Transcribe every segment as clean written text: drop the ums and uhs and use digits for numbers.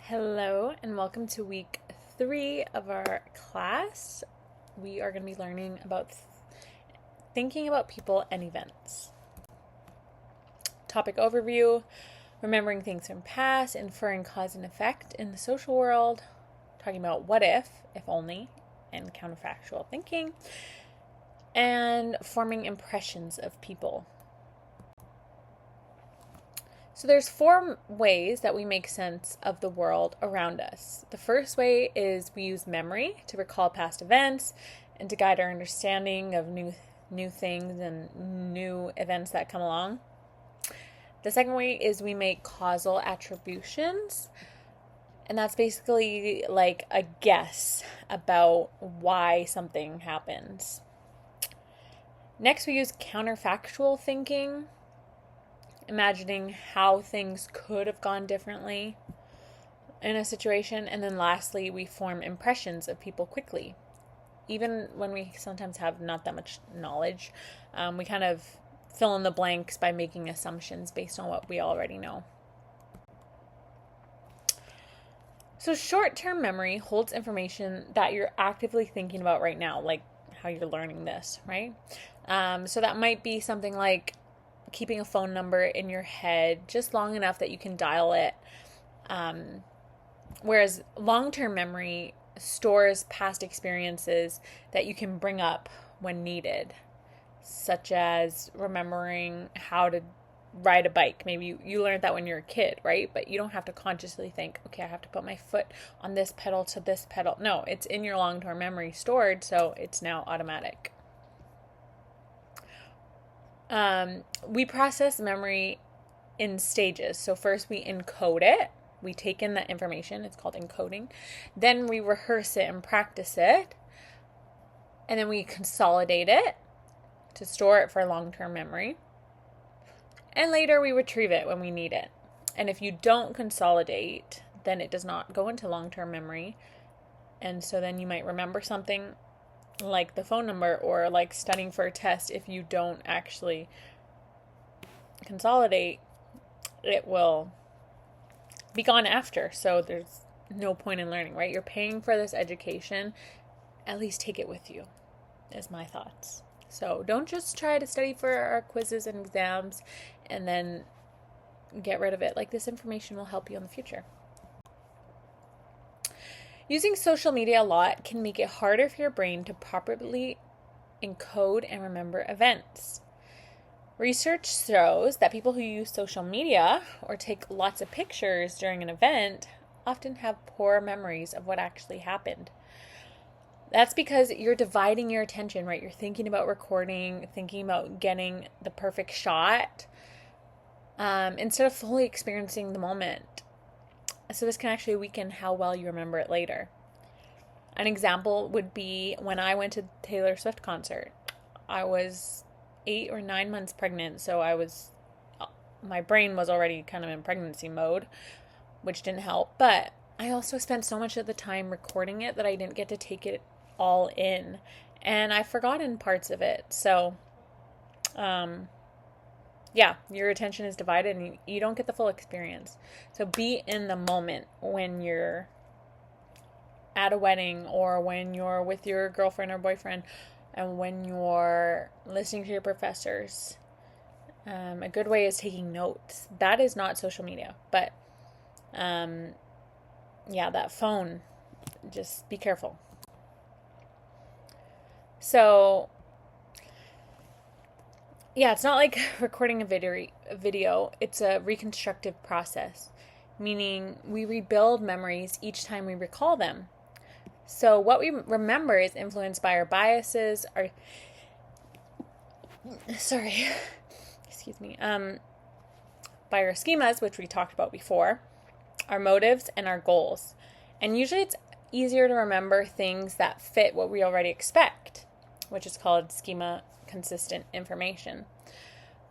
Hello, and welcome to week 3 of our class. We are going to be learning about thinking about people and events. Topic overview, remembering things from past, inferring cause and effect in the social world, talking about what if only, and counterfactual thinking, and forming impressions of people. So there's 4 ways that we make sense of the world around us. The first way is we use memory to recall past events and to guide our understanding of new things and new events that come along. The second way is we make causal attributions, and that's basically like a guess about why something happens. Next, we use counterfactual thinking, imagining how things could have gone differently in a situation. And then lastly, we form impressions of people quickly. Even when we sometimes have not that much knowledge, we kind of fill in the blanks by making assumptions based on what we already know. So short-term memory holds information that you're actively thinking about right now, like how you're learning this, right? So that might be something like keeping a phone number in your head just long enough that you can dial it. Whereas long-term memory stores past experiences that you can bring up when needed, such as remembering how to ride a bike. Maybe you learned that when you're a kid, right? But you don't have to consciously think, okay, I have to put my foot on this pedal to this pedal. No, it's in your long-term memory stored, so it's now automatic. We process memory in stages. So first we encode it. We take in that information. It's called encoding. Then we rehearse it and practice it. And then we consolidate it to store it for long-term memory. And later we retrieve it when we need it. And if you don't consolidate, then it does not go into long-term memory. And so then you might remember something like the phone number or like studying for a test. If you don't actually consolidate, it will be gone after. So there's no point in learning, right? You're paying for this education. At least take it with you, is my thoughts. So don't just try to study for our quizzes and exams and then get rid of it. Like, this information will help you in the future. Using social media a lot can make it harder for your brain to properly encode and remember events. Research shows that people who use social media or take lots of pictures during an event often have poor memories of what actually happened. That's because you're dividing your attention, right? You're thinking about recording, thinking about getting the perfect shot, instead of fully experiencing the moment. So this can actually weaken how well you remember it later. An example would be when I went to Taylor Swift concert. I was 8 or 9 months pregnant, so my brain was already kind of in pregnancy mode, which didn't help. But I also spent so much of the time recording it that I didn't get to take it all in, and I've forgotten parts of it. So, your attention is divided and you don't get the full experience. So be in the moment when you're at a wedding or when you're with your girlfriend or boyfriend and when you're listening to your professors. A good way is taking notes. That is not social media, but that phone, just be careful. So it's not like recording a video. It's a reconstructive process, meaning we rebuild memories each time we recall them. So what we remember is influenced by our biases, by our schemas, which we talked about before, our motives, and our goals. And usually it's easier to remember things that fit what we already expect, which is called schema consistent information.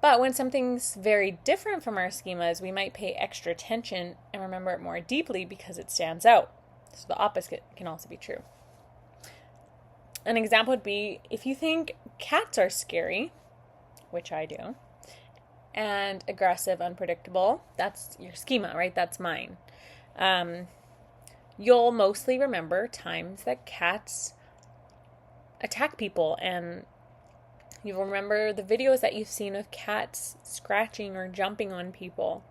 But when something's very different from our schemas, we might pay extra attention and remember it more deeply because it stands out. So the opposite can also be true. An example would be if you think cats are scary, which I do, and aggressive, unpredictable, that's your schema, right? That's mine. You'll mostly remember times that cats attack people, and you'll remember the videos that you've seen of cats scratching or jumping on people.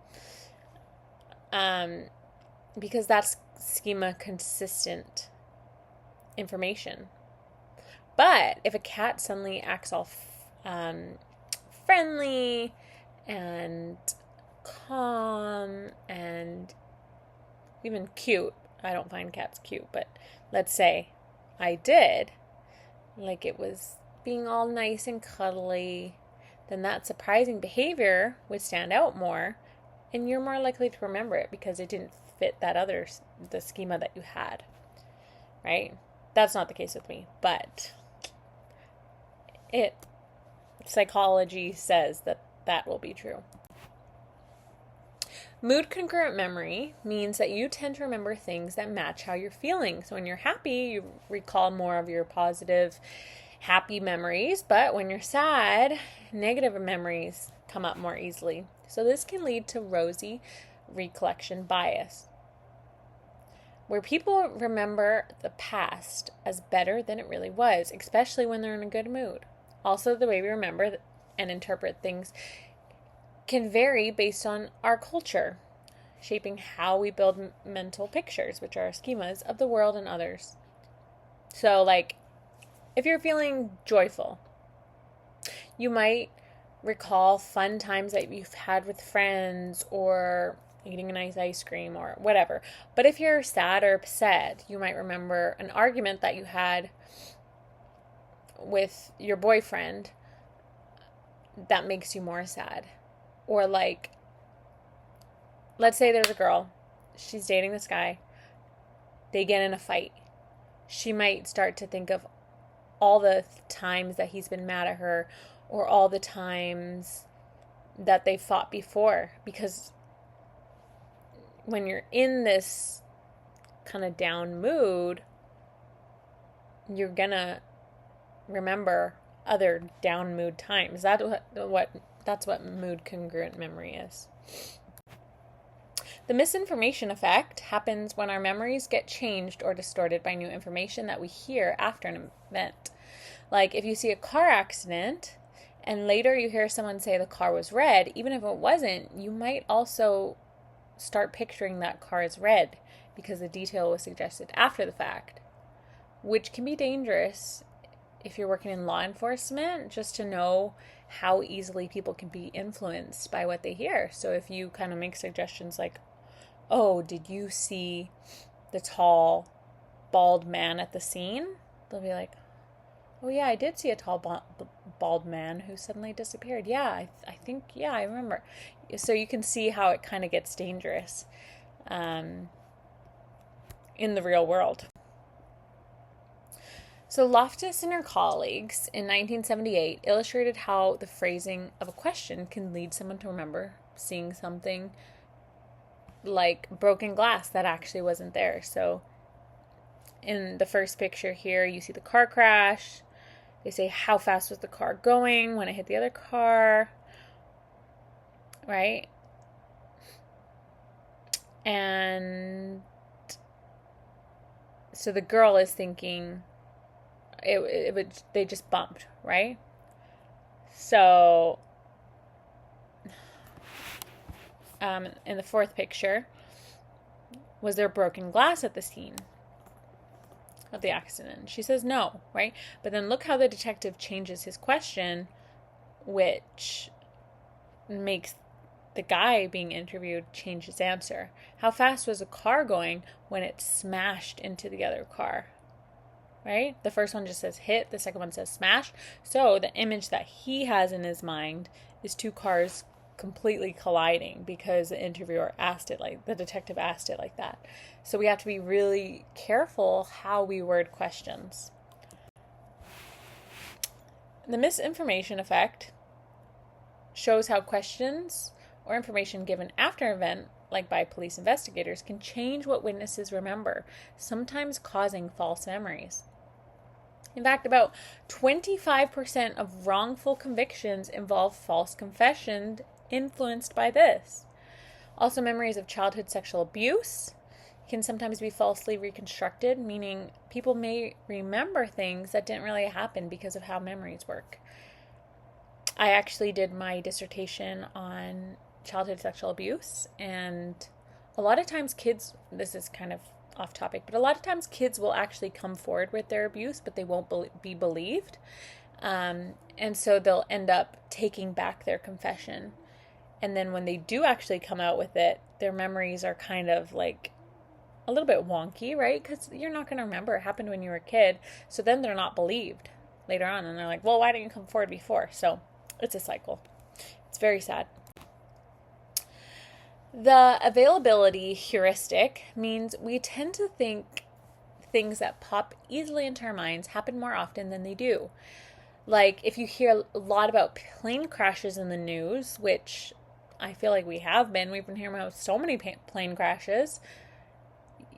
Because that's schema consistent information. But if a cat suddenly acts all friendly and calm and even cute, I don't find cats cute, but let's say I did, like it was being all nice and cuddly, then that surprising behavior would stand out more, and you're more likely to remember it because it didn't fit the schema that you had, right? That's not the case with me, but psychology says that will be true. Mood congruent memory means that you tend to remember things that match how you're feeling. So when you're happy, you recall more of your positive, happy memories, but when you're sad, negative memories come up more easily. So this can lead to rosy recollection bias, where people remember the past as better than it really was, especially when they're in a good mood. Also, the way we remember and interpret things can vary based on our culture, shaping how we build mental pictures, which are schemas of the world and others. So, like, if you're feeling joyful, you might recall fun times that you've had with friends or eating a nice ice cream or whatever. But if you're sad or upset, you might remember an argument that you had with your boyfriend that makes you more sad. Or like, let's say there's a girl, she's dating this guy, they get in a fight. She might start to think of all the times that he's been mad at her, or all the times that they fought before, because when you're in this kind of down mood, you're gonna remember other down mood times. That's what mood congruent memory is. The misinformation effect happens when our memories get changed or distorted by new information that we hear after an event. Like if you see a car accident and later you hear someone say the car was red, even if it wasn't, you might also start picturing that car as red because the detail was suggested after the fact, which can be dangerous if you're working in law enforcement, just to know how easily people can be influenced by what they hear. So if you kind of make suggestions like, oh, did you see the tall, bald man at the scene? They'll be like, oh yeah, I did see a tall, bald man who suddenly disappeared. Yeah, I think, yeah, I remember. So you can see how it kind of gets dangerous in the real world. So Loftus and her colleagues in 1978 illustrated how the phrasing of a question can lead someone to remember seeing something like broken glass that actually wasn't there. So in the first picture here, you see the car crash. They say, how fast was the car going when it hit the other car? Right? And so the girl is thinking they just bumped, right? So in the fourth picture, was there broken glass at the scene of the accident? She says no, right? But then look how the detective changes his question, which makes the guy being interviewed change his answer. How fast was the car going when it smashed into the other car? Right? The first one just says hit, the second one says smash. So the image that he has in his mind is two cars completely colliding because the detective asked it like that. So we have to be really careful how we word questions. The misinformation effect shows how questions or information given after an event, like by police investigators, can change what witnesses remember, sometimes causing false memories. In fact, about 25% of wrongful convictions involve false confessions influenced by this. Also, memories of childhood sexual abuse can sometimes be falsely reconstructed, meaning people may remember things that didn't really happen because of how memories work. I actually did my dissertation on childhood sexual abuse, and a lot of times kids, this is kind of off topic, but a lot of times kids will actually come forward with their abuse, but they won't be believed. And so they'll end up taking back their confession. And then when they do actually come out with it, their memories are kind of like a little bit wonky, right? Because you're not going to remember it happened when you were a kid. So then they're not believed later on. And they're like, well, why didn't you come forward before? So it's a cycle. It's very sad. The availability heuristic means we tend to think things that pop easily into our minds happen more often than they do. Like if you hear a lot about plane crashes in the news, which I feel like we've been hearing about so many plane crashes,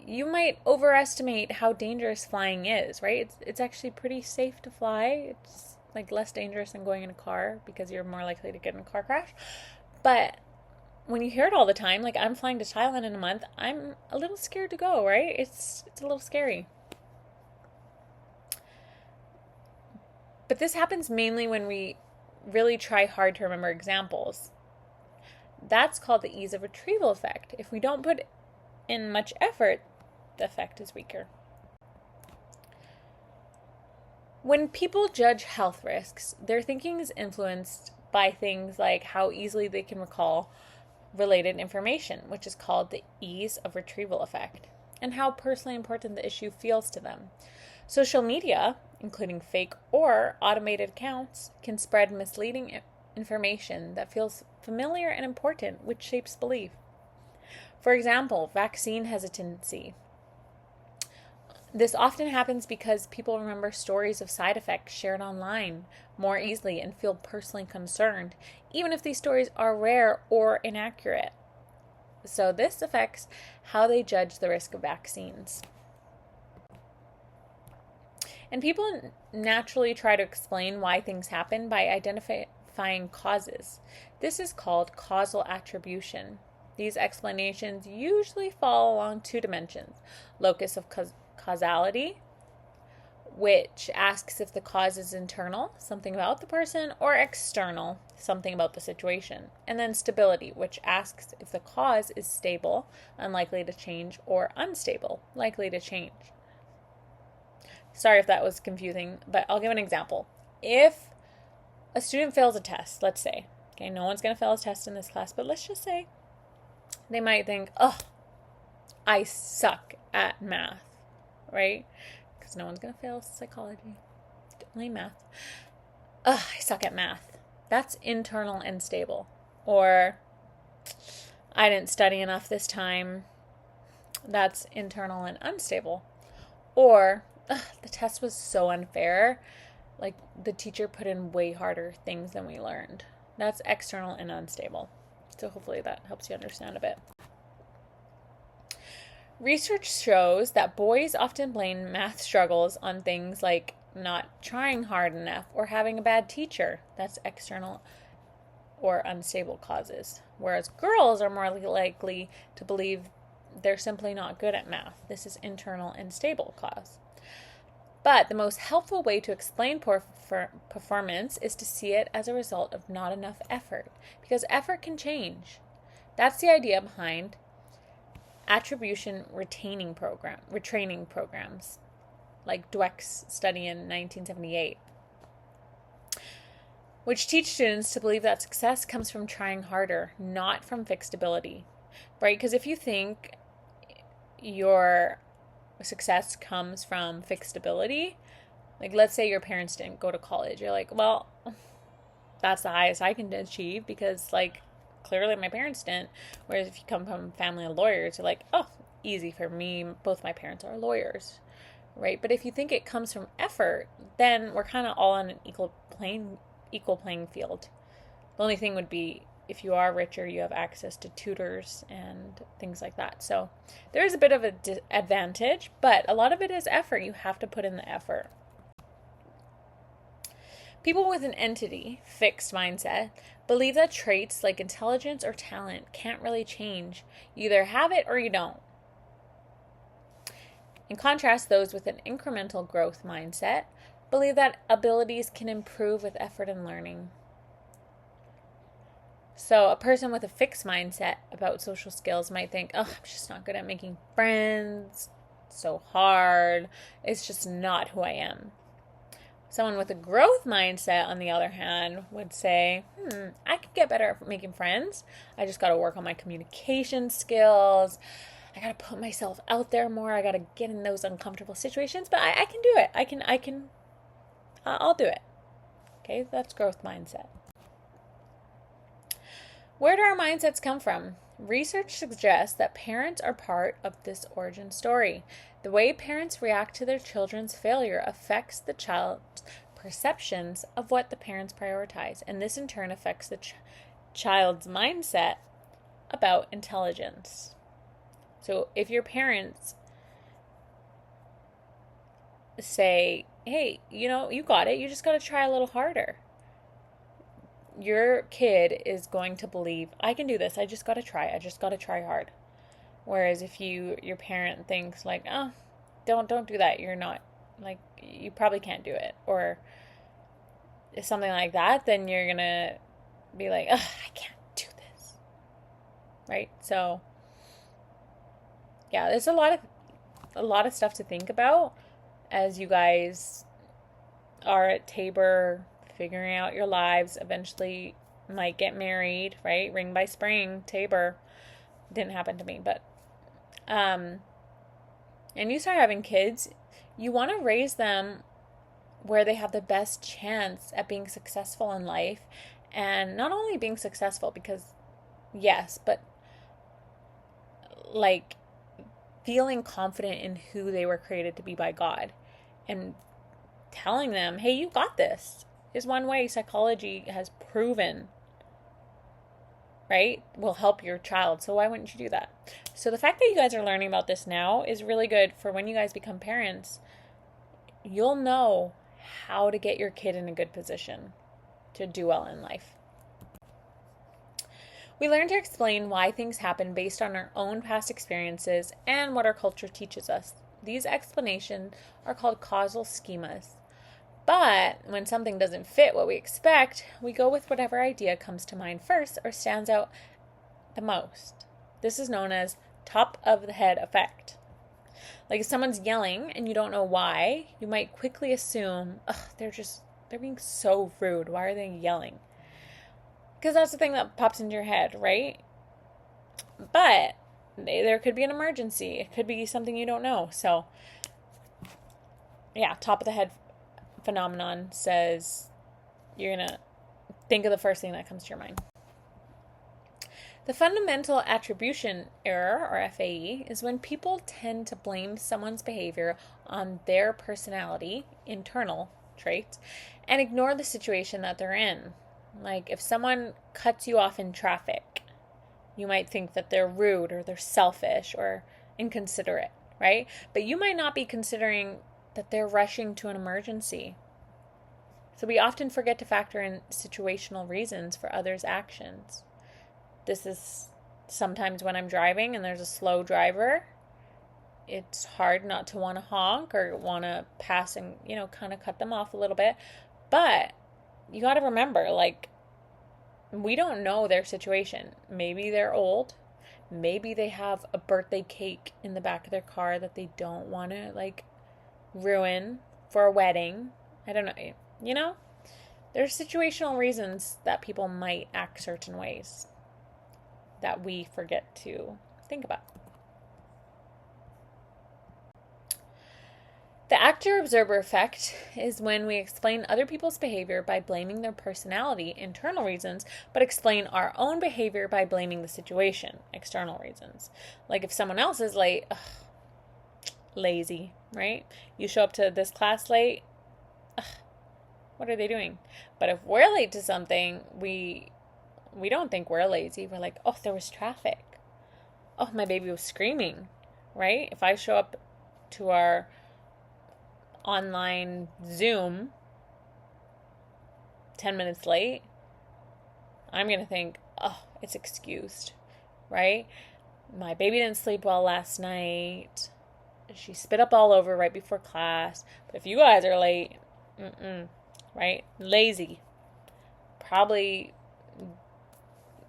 you might overestimate how dangerous flying is, right? It's actually pretty safe to fly. It's like less dangerous than going in a car because you're more likely to get in a car crash. But when you hear it all the time, like I'm flying to Thailand in a month, I'm a little scared to go, right? It's a little scary. But this happens mainly when we really try hard to remember examples. That's called the ease of retrieval effect. If we don't put in much effort, the effect is weaker. When people judge health risks, their thinking is influenced by things like how easily they can recall related information, which is called the ease of retrieval effect, and how personally important the issue feels to them. Social media, including fake or automated accounts, can spread misleading information that feels familiar and important, which shapes belief. For example, vaccine hesitancy. This often happens because people remember stories of side effects shared online more easily and feel personally concerned, even if these stories are rare or inaccurate. So this affects how they judge the risk of vaccines. And people naturally try to explain why things happen by identifying causes. This is called causal attribution. These explanations usually fall along two dimensions: locus of causality, which asks if the cause is internal, something about the person, or external, something about the situation. And then stability, which asks if the cause is stable, unlikely to change, or unstable, likely to change. Sorry if that was confusing, but I'll give an example. If a student fails a test, let's say, okay, no one's going to fail a test in this class, but let's just say they might think, oh, I suck at math, right? Because no one's going to fail psychology, only math. Ugh, I suck at math. That's internal and stable. Or, I didn't study enough this time. That's internal and unstable. Or, the test was so unfair. Like, the teacher put in way harder things than we learned. That's external and unstable. So hopefully that helps you understand a bit. Research shows that boys often blame math struggles on things like not trying hard enough or having a bad teacher. That's external or unstable causes. Whereas girls are more likely to believe they're simply not good at math. This is internal and stable cause. But the most helpful way to explain poor performance is to see it as a result of not enough effort, because effort can change. That's the idea behind attribution retraining programs, like Dweck's study in 1978, which teach students to believe that success comes from trying harder, not from fixed ability, right? Because if you think your success comes from fixed ability, like let's say your parents didn't go to college, you're like, well, that's the highest I can achieve because like clearly my parents didn't. Whereas if you come from a family of lawyers, you're like, oh, easy for me, both my parents are lawyers, right? But if you think it comes from effort, then we're kind of all on an equal playing field. The only thing would be if you are richer, you have access to tutors and things like that. So there is a bit of a advantage, but a lot of it is effort. You have to put in the effort. People with an entity, fixed mindset, believe that traits like intelligence or talent can't really change. You either have it or you don't. In contrast, those with an incremental growth mindset believe that abilities can improve with effort and learning. So a person with a fixed mindset about social skills might think, oh, I'm just not good at making friends. It's so hard. It's just not who I am. Someone with a growth mindset, on the other hand, would say, I could get better at making friends. I just got to work on my communication skills. I got to put myself out there more. I got to get in those uncomfortable situations, but I can do it. I'll do it. Okay, that's growth mindset. Where do our mindsets come from? Research suggests that parents are part of this origin story. The way parents react to their children's failure affects the child's perceptions of what the parents prioritize, and this in turn affects the child's mindset about intelligence. So if your parents say, hey, you got it, you just got to try a little harder, your kid is going to believe, I can do this, I just got to try hard. Whereas if your parent thinks like, oh, don't do that, you're not, like, you probably can't do it, or something like that, then you're gonna be like, oh, I can't do this, right? So yeah, there's a lot of stuff to think about as you guys are at Tabor, figuring out your lives, eventually might get married, right? Ring by spring, Tabor. Didn't happen to me, but and you start having kids, you want to raise them where they have the best chance at being successful in life, and not only being successful, because yes, but like feeling confident in who they were created to be by God, and telling them, hey, you got this, is one way psychology has proven, right, will help your child. So why wouldn't you do that? So the fact that you guys are learning about this now is really good for when you guys become parents. You'll know how to get your kid in a good position to do well in life. We learn to explain why things happen based on our own past experiences and what our culture teaches us. These explanations are called causal schemas. But when something doesn't fit what we expect, we go with whatever idea comes to mind first or stands out the most. This is known as top of the head effect. Like if someone's yelling and you don't know why, you might quickly assume, they're being so rude. Why are they yelling? Because that's the thing that pops into your head, right? But there could be an emergency. It could be something you don't know. So yeah, top of the head phenomenon says you're going to think of the first thing that comes to your mind. The fundamental attribution error, or FAE, is when people tend to blame someone's behavior on their personality, internal traits, and ignore the situation that they're in. Like if someone cuts you off in traffic, you might think that they're rude or they're selfish or inconsiderate, right? But you might not be considering that they're rushing to an emergency. So we often forget to factor in situational reasons for others' actions. This is sometimes when I'm driving and there's a slow driver, it's hard not to want to honk or want to pass and, kind of cut them off a little bit. But you got to remember, like, we don't know their situation. Maybe they're old. Maybe they have a birthday cake in the back of their car that they don't want to, ruin for a wedding. I don't know. There's situational reasons that people might act certain ways that we forget to think about. The actor-observer effect is when we explain other people's behavior by blaming their personality, internal reasons, but explain our own behavior by blaming the situation, external reasons. Like if someone else is late, lazy, right? You show up to this class late, what are they doing? But if we're late to something, we don't think we're lazy. We're like, there was traffic. My baby was screaming, right? If I show up to our online Zoom 10 minutes late, I'm going to think, it's excused, right? My baby didn't sleep well last night. she spit up all over right before class. But if you guys are late, right? Lazy. Probably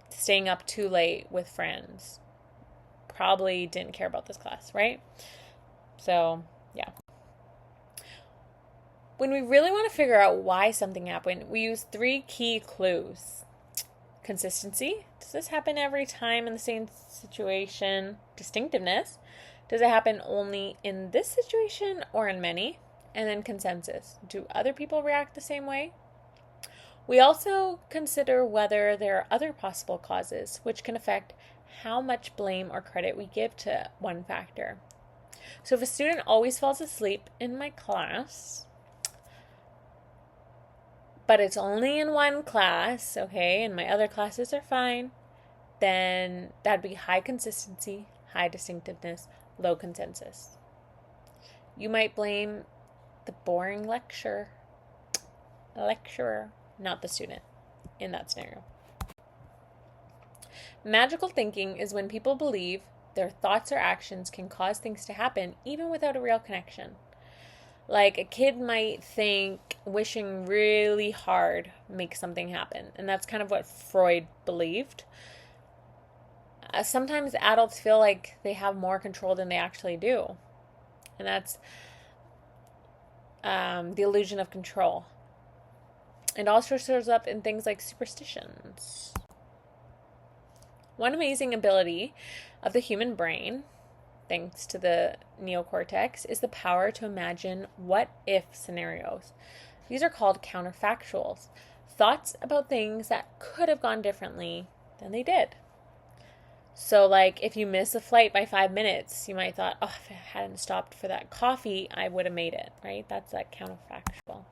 staying up too late with friends. Probably didn't care about this class, right? So, yeah. When we really want to figure out why something happened, we use 3 key clues. Consistency. Does this happen every time in the same situation? Distinctiveness. Does it happen only in this situation or in many? And then consensus. Do other people react the same way? We also consider whether there are other possible causes, which can affect how much blame or credit we give to one factor. So if a student always falls asleep in my class, but it's only in one class, okay, and my other classes are fine, then that'd be high consistency, high distinctiveness, low consensus. You might blame the boring lecturer, not the student in that scenario. Magical thinking is when people believe their thoughts or actions can cause things to happen even without a real connection. Like a kid might think wishing really hard makes something happen. And that's kind of what Freud believed. Sometimes adults feel like they have more control than they actually do. And that's the illusion of control. It also shows up in things like superstitions. One amazing ability of the human brain, thanks to the neocortex, is the power to imagine what-if scenarios. These are called counterfactuals, thoughts about things that could have gone differently than they did. So, like, if you miss a flight by 5 minutes, you might have thought, if I hadn't stopped for that coffee, I would have made it, right? That's that counterfactual.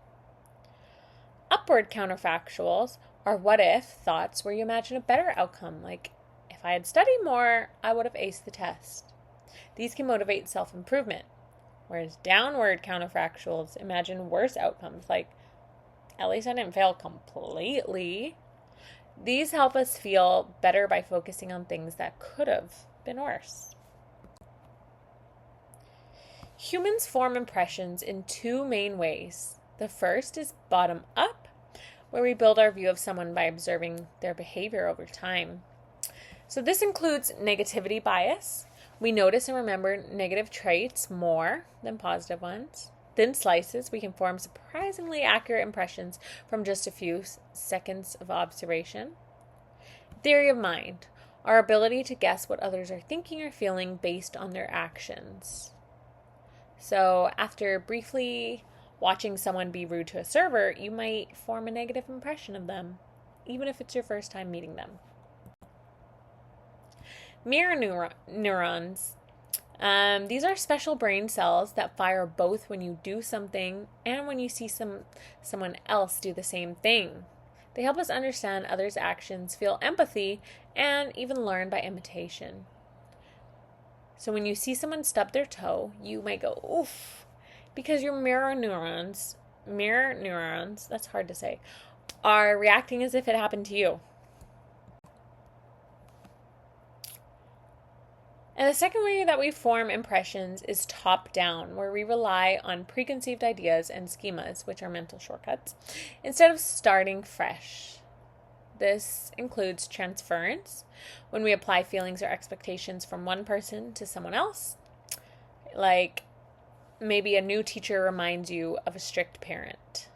Upward counterfactuals are what-if thoughts where you imagine a better outcome, like, if I had studied more, I would have aced the test. These can motivate self-improvement, whereas downward counterfactuals imagine worse outcomes, like, at least I didn't fail completely. These help us feel better by focusing on things that could have been worse. Humans form impressions in 2 main ways. The first is bottom up, where we build our view of someone by observing their behavior over time. So this includes negativity bias. We notice and remember negative traits more than positive ones. Thin slices, we can form surprisingly accurate impressions from just a few seconds of observation. Theory of mind, our ability to guess what others are thinking or feeling based on their actions. So after briefly watching someone be rude to a server, you might form a negative impression of them, even if it's your first time meeting them. Mirror neurons. These are special brain cells that fire both when you do something and when you see someone else do the same thing. They help us understand others' actions, feel empathy, and even learn by imitation. So when you see someone stub their toe, you might go, oof, because your mirror neurons, that's hard to say, are reacting as if it happened to you. And the second way that we form impressions is top-down, where we rely on preconceived ideas and schemas, which are mental shortcuts, instead of starting fresh. This includes transference, when we apply feelings or expectations from one person to someone else. Like, maybe a new teacher reminds you of a strict parent.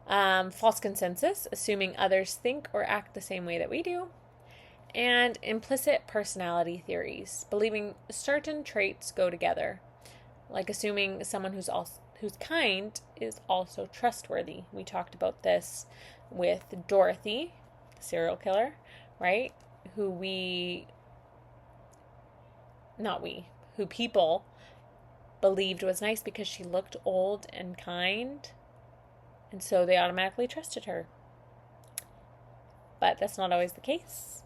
False consensus, assuming others think or act the same way that we do. And implicit personality theories, believing certain traits go together, like assuming someone who's kind is also trustworthy. We talked about this with Dorothy, the serial killer, right? Who people believed was nice because she looked old and kind, and so they automatically trusted her. But that's not always the case.